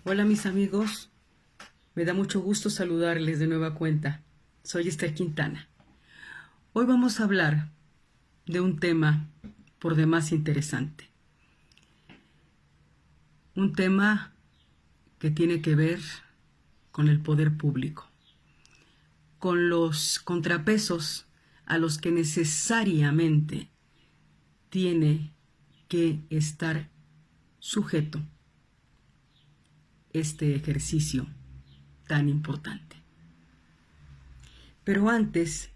Hola mis amigos, me da mucho gusto saludarles de nueva cuenta. Soy Esther Quintana. Hoy vamos a hablar de un tema por demás interesante. Un tema que tiene que ver con el poder público, con los contrapesos a los que necesariamente tiene que estar sujeto este ejercicio tan importante. Pero antes,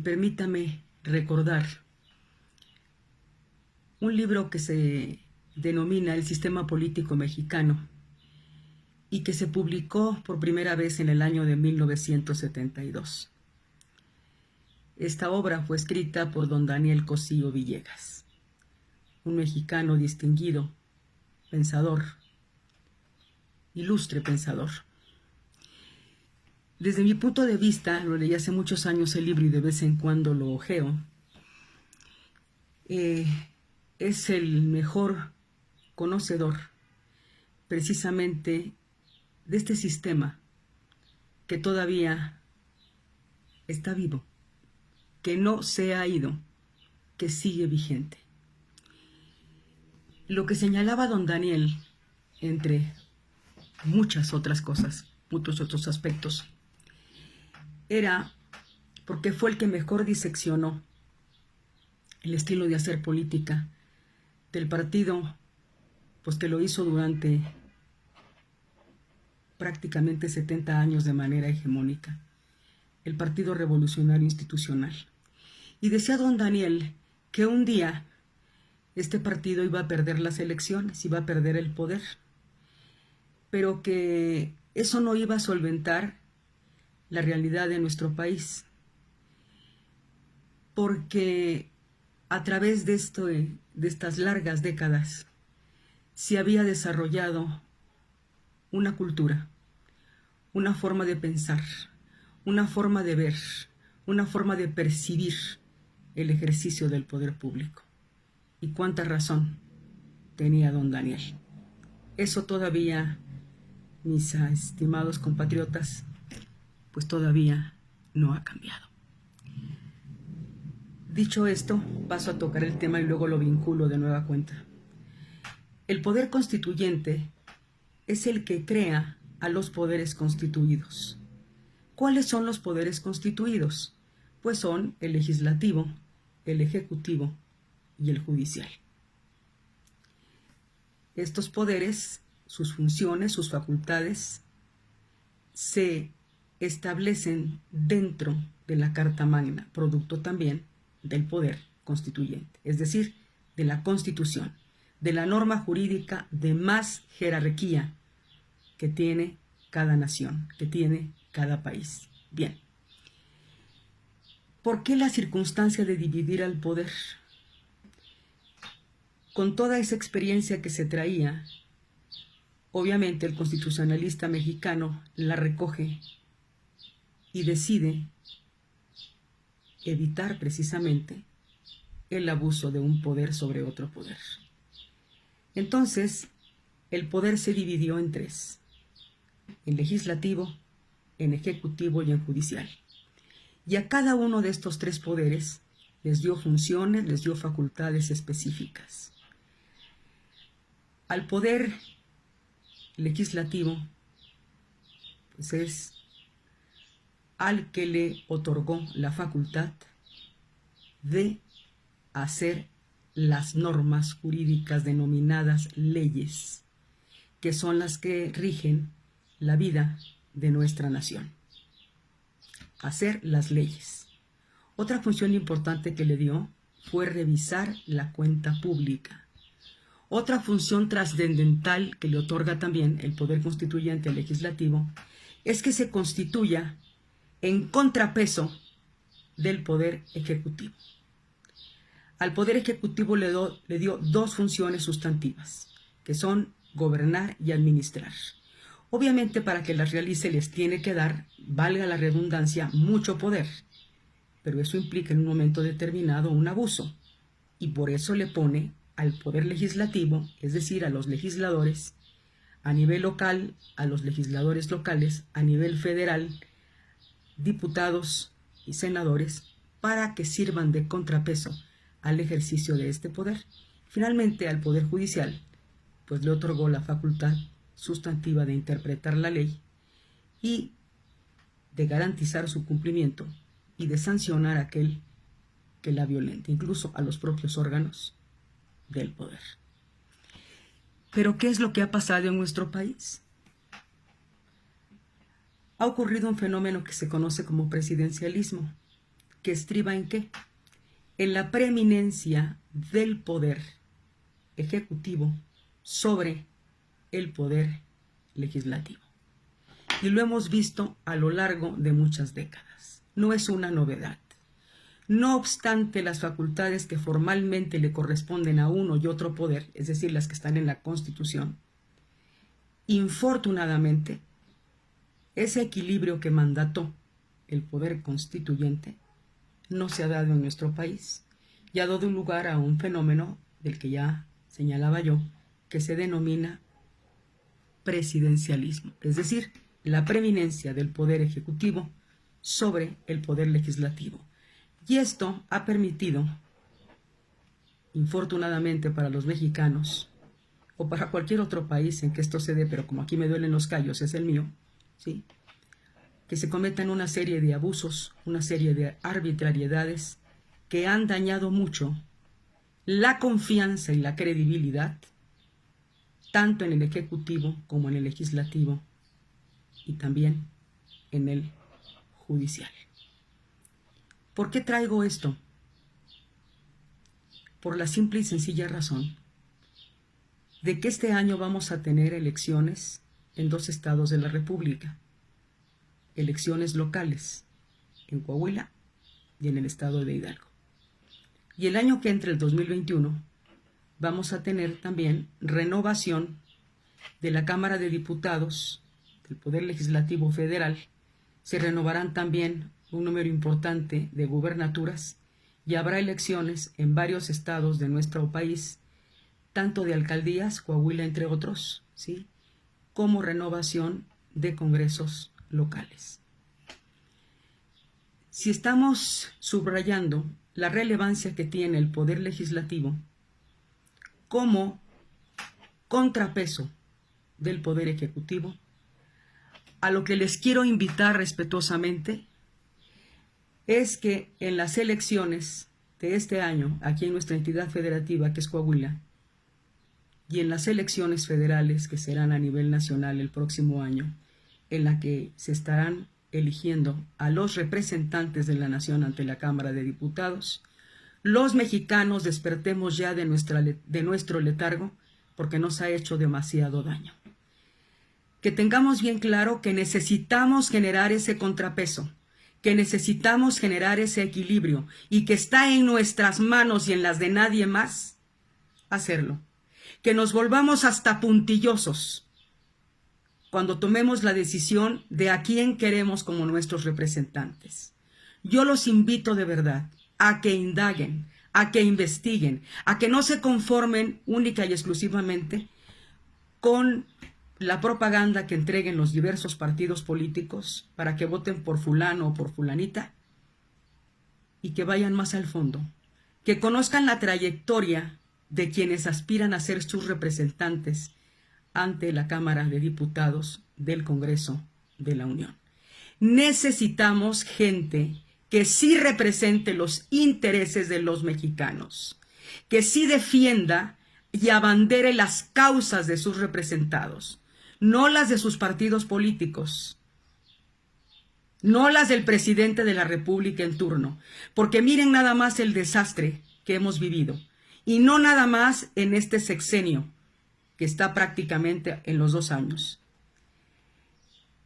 permítame recordar un libro que se denomina El Sistema Político Mexicano y que se publicó por primera vez en el año de 1972. Esta obra fue escrita por don Daniel Cosío Villegas, un mexicano distinguido, pensador, ilustre pensador. Desde mi punto de vista, lo leí hace muchos años el libro y de vez en cuando lo hojeo, es el mejor conocedor precisamente de este sistema que todavía está vivo, que no se ha ido, que sigue vigente. Lo que señalaba don Daniel, entre muchas otras cosas, muchos otros aspectos, era porque fue el que mejor diseccionó el estilo de hacer política del partido, pues que lo hizo durante prácticamente 70 años de manera hegemónica, el Partido Revolucionario Institucional. Y decía don Daniel que un día este partido iba a perder las elecciones, iba a perder el poder, pero que eso no iba a solventar la realidad de nuestro país, porque a través de estas largas décadas se había desarrollado una cultura, una forma de pensar, una forma de ver, una forma de percibir el ejercicio del poder público. Y cuánta razón tenía don Daniel. Eso todavía, mis estimados compatriotas, pues todavía no ha cambiado. Dicho esto, paso a tocar el tema y luego lo vinculo de nueva cuenta. El poder constituyente es el que crea a los poderes constituidos. ¿Cuáles son los poderes constituidos? Pues son el legislativo, el ejecutivo y el judicial. Estos poderes, sus funciones, sus facultades, se establecen dentro de la Carta Magna, producto también del poder constituyente, es decir, de la Constitución, de la norma jurídica de más jerarquía que tiene cada nación, que tiene cada país. Bien, ¿por qué la circunstancia de dividir al poder? Con toda esa experiencia que se traía, obviamente el constitucionalista mexicano la recoge y decide evitar precisamente el abuso de un poder sobre otro poder. Entonces, el poder se dividió en tres: en legislativo, en ejecutivo y en judicial. Y a cada uno de estos tres poderes les dio funciones, les dio facultades específicas. Al poder legislativo, pues es al que le otorgó la facultad de hacer las normas jurídicas denominadas leyes, que son las que rigen la vida de nuestra nación. Hacer las leyes. Otra función importante que le dio fue revisar la cuenta pública. Otra función trascendental que le otorga también el poder constituyente al legislativo es que se constituya en contrapeso del poder ejecutivo. Al poder ejecutivo le dio dos funciones sustantivas, que son gobernar y administrar. Obviamente, para que las realice les tiene que dar, valga la redundancia, mucho poder, pero eso implica en un momento determinado un abuso, y por eso le pone al poder legislativo, es decir, a los legisladores, a nivel local, a los legisladores locales, a nivel federal, diputados y senadores, para que sirvan de contrapeso al ejercicio de este poder. Finalmente, al Poder Judicial, pues le otorgó la facultad sustantiva de interpretar la ley y de garantizar su cumplimiento y de sancionar a aquel que la violente, incluso a los propios órganos del poder. Pero ¿qué es lo que ha pasado en nuestro país? Ha ocurrido un fenómeno que se conoce como presidencialismo, que estriba ¿en qué? En la preeminencia del poder ejecutivo sobre el poder legislativo. Y lo hemos visto a lo largo de muchas décadas. No es una novedad. No obstante, las facultades que formalmente le corresponden a uno y otro poder, es decir, las que están en la Constitución, infortunadamente, ese equilibrio que mandató el poder constituyente no se ha dado en nuestro país y ha dado lugar a un fenómeno del que ya señalaba yo, que se denomina presidencialismo, es decir, la preeminencia del poder ejecutivo sobre el poder legislativo. Y esto ha permitido, infortunadamente para los mexicanos, o para cualquier otro país en que esto se dé, pero como aquí me duelen los callos, es el mío, ¿sí?, que se cometan una serie de abusos, una serie de arbitrariedades que han dañado mucho la confianza y la credibilidad, tanto en el Ejecutivo como en el Legislativo y también en el Judicial. ¿Por qué traigo esto? Por la simple y sencilla razón de que este año vamos a tener elecciones en 2 estados de la República, elecciones locales en Coahuila y en el estado de Hidalgo. Y el año que entra, el 2021, vamos a tener también renovación de la Cámara de Diputados, del Poder Legislativo Federal. Se renovarán también un número importante de gubernaturas y habrá elecciones en varios estados de nuestro país, tanto de alcaldías, Coahuila entre otros, ¿sí?, como renovación de congresos locales. Si estamos subrayando la relevancia que tiene el Poder Legislativo como contrapeso del Poder Ejecutivo, a lo que les quiero invitar respetuosamente es que en las elecciones de este año, aquí en nuestra entidad federativa, que es Coahuila, y en las elecciones federales que serán a nivel nacional el próximo año, en la que se estarán eligiendo a los representantes de la nación ante la Cámara de Diputados, los mexicanos despertemos ya de nuestro letargo, porque nos ha hecho demasiado daño. Que tengamos bien claro que necesitamos generar ese contrapeso, que necesitamos generar ese equilibrio y que está en nuestras manos y en las de nadie más hacerlo. Que nos volvamos hasta puntillosos cuando tomemos la decisión de a quién queremos como nuestros representantes. Yo los invito de verdad a que indaguen, a que investiguen, a que no se conformen única y exclusivamente con la propaganda que entreguen los diversos partidos políticos para que voten por fulano o por fulanita, y que vayan más al fondo, que conozcan la trayectoria de quienes aspiran a ser sus representantes ante la Cámara de Diputados del Congreso de la Unión. Necesitamos gente que sí represente los intereses de los mexicanos, que sí defienda y abandere las causas de sus representados, no las de sus partidos políticos, no las del presidente de la República en turno, porque miren nada más el desastre que hemos vivido, y no nada más en este sexenio, que está prácticamente en los 2 años.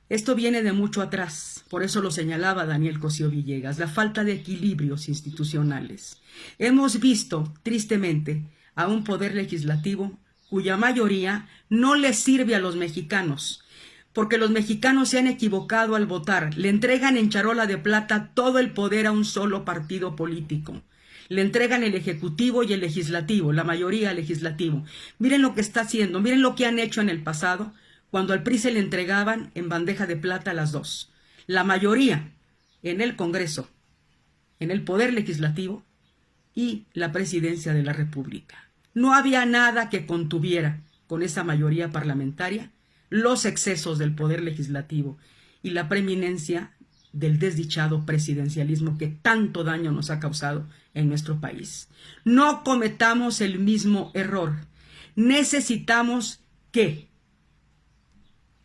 Esto viene de mucho atrás, por eso lo señalaba Daniel Cosío Villegas, la falta de equilibrios institucionales. Hemos visto, tristemente, a un poder legislativo cuya mayoría no le sirve a los mexicanos, porque los mexicanos se han equivocado al votar, le entregan en charola de plata todo el poder a un solo partido político. Le entregan el Ejecutivo y el Legislativo, la mayoría legislativo. Miren lo que está haciendo, miren lo que han hecho en el pasado cuando al PRI se le entregaban en bandeja de plata las dos. La mayoría en el Congreso, en el Poder Legislativo y la Presidencia de la República. No había nada que contuviera con esa mayoría parlamentaria los excesos del Poder Legislativo y la preeminencia del desdichado presidencialismo que tanto daño nos ha causado en nuestro país. No cometamos el mismo error. Necesitamos que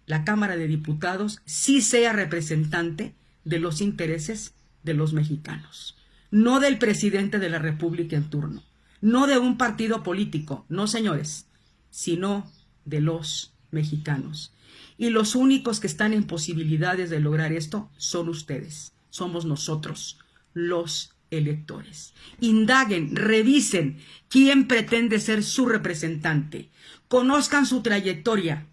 la Cámara de Diputados sí sea representante de los intereses de los mexicanos, no del presidente de la República en turno, no de un partido político, no señores, sino de los mexicanos. Y los únicos que están en posibilidades de lograr esto son ustedes, somos nosotros, los electores. Indaguen, revisen quién pretende ser su representante, conozcan su trayectoria.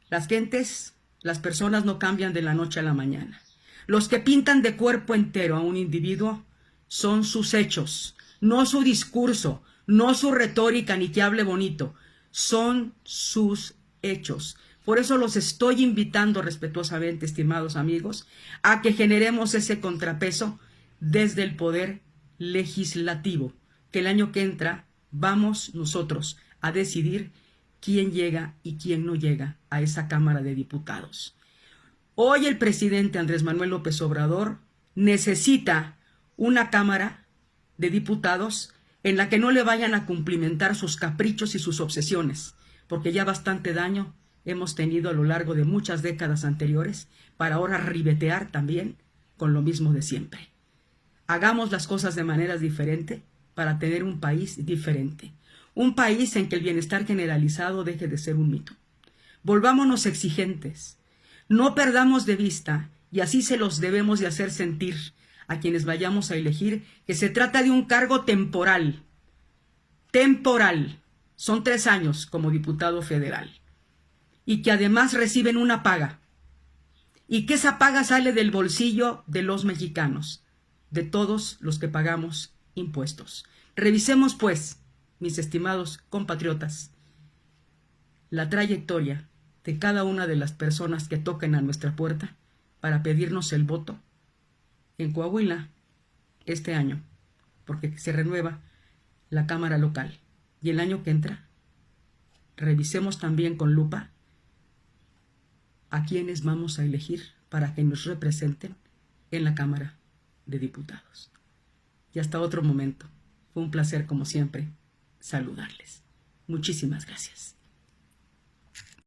Las gentes, las personas no cambian de la noche a la mañana. Los que pintan de cuerpo entero a un individuo son sus hechos, no su discurso, no su retórica ni que hable bonito, son sus hechos. Por eso los estoy invitando respetuosamente, estimados amigos, a que generemos ese contrapeso desde el Poder Legislativo, que el año que entra vamos nosotros a decidir quién llega y quién no llega a esa Cámara de Diputados. Hoy el presidente Andrés Manuel López Obrador necesita una Cámara de Diputados en la que no le vayan a cumplimentar sus caprichos y sus obsesiones, porque ya bastante daño hemos tenido a lo largo de muchas décadas anteriores para ahora ribetear también con lo mismo de siempre. Hagamos las cosas de manera diferente para tener un país diferente. Un país en que el bienestar generalizado deje de ser un mito. Volvámonos exigentes. No perdamos de vista, y así se los debemos de hacer sentir a quienes vayamos a elegir, que se trata de un cargo temporal. Temporal. Son 3 años como diputado federal. Y que además reciben una paga. Y que esa paga sale del bolsillo de los mexicanos, de todos los que pagamos impuestos. Revisemos, pues, mis estimados compatriotas, la trayectoria de cada una de las personas que toquen a nuestra puerta para pedirnos el voto en Coahuila este año, porque se renueva la Cámara local. Y el año que entra, revisemos también con lupa a quienes vamos a elegir para que nos representen en la Cámara de Diputados. Y hasta otro momento. Fue un placer, como siempre, saludarles. Muchísimas gracias.